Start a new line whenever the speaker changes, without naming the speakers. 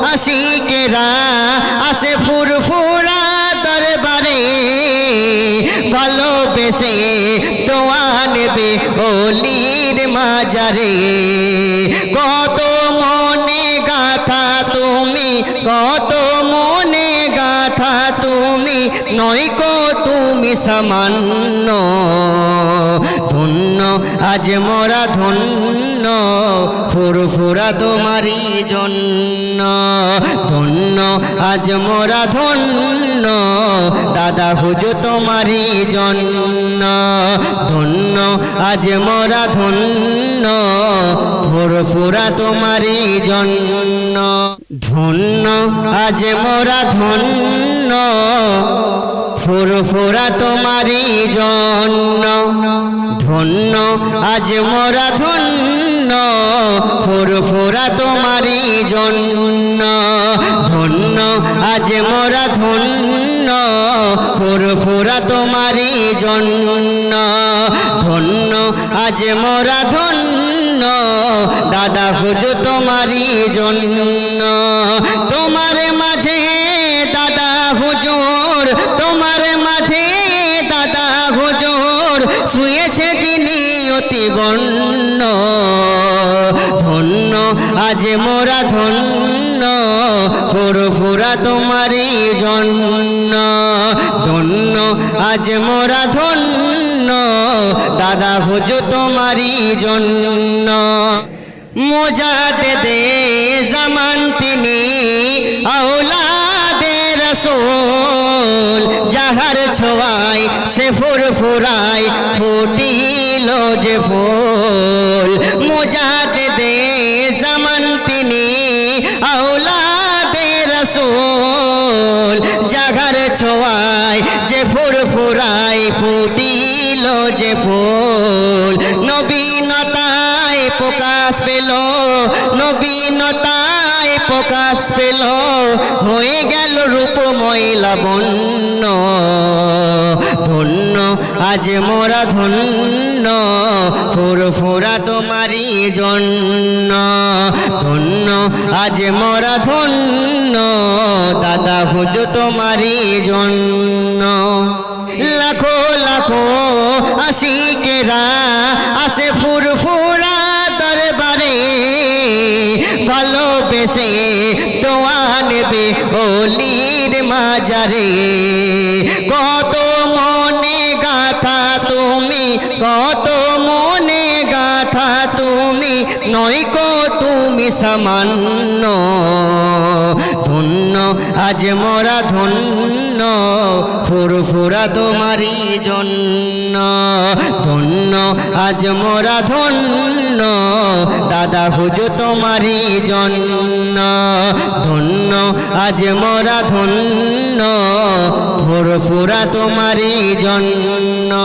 আশিকেরা আসে ফুরফুরা দরবারে ভালোবেসে দোয়া নেবে ওলির মাজারে কত মনে গাথা তুমি কত মনে গাথা তুমি নয়কো তুমি সামান্য ধন্য আজ মোরা ধন্য ফুরফুরা তোমারই জন্য ধন্য আজ মোরা ধন্য দাদা হুজুর তোমারই জন্য ধন্য আজ মোরা ধন্য ফুরফুরা তোমারই জন্য ধন্য আজ মোরা ধন্য ফুরফুরা তোমারই জন্য ধন্য আজ মোরা ধন্য ফুরফুরা তোমারই জন্য ধন্য আজ মোরা ধন্য ফুরফুরা তোমারই জন্য ধন্য আজ মোরা ধন্য দাদা হুজুর তোমারই জন্য তোমার মাঝে দাদা হুজুর তোমার মাঝে দাদা হুজুর শুয়েছে যিনি অতি বন্য ধন্য আজ মোরা ধন্য ফুরফুরা তোমারই জন্য ধন্য আজ মোরা ধন্য দাদা হুজুর তোমারই জন্য মুজাদ্দিদে জামান তিনি আওলাদে রাসূল যাহার ছোঁয়ায় সে ফুরফুরায় ফুটিল যে ফুল মুজাদ্দিদে জামান তিনি আওলাদে রাসূল যাহার ছোঁয়ায় যে ফুরফুরায় ফুটিল যে ফুল নবীনতায় প্রকাশ পেল নবীনতায় প্রকাশ পেল হয়ে গেল রূপময় লাবণ্য ধন্য আজ মোরা ধন্য ফুরফুরা তোমারই জন্য ধন্য আজ মোরা ধন্য দাদা হুজুর তোমারই জন্য লাখো লাখো আশিকেরা আসে ফুরফুরা দরবারে ভালোবেসে দোয়া নেবে ওলির মাজারে কত মনে গাথা তুমি কত মনে গাথা তুমি নয়কো তুমি সামান্য ধন্য আজ মোরা ধন্য ফুরফুরা তোমারই জন্য ধন্য আজ মোরা ধন্য দাদা হুজুর তোমারই জন্য ধন্য আজ মোরা ধন্য ফুরফুরা তোমারই জন্য।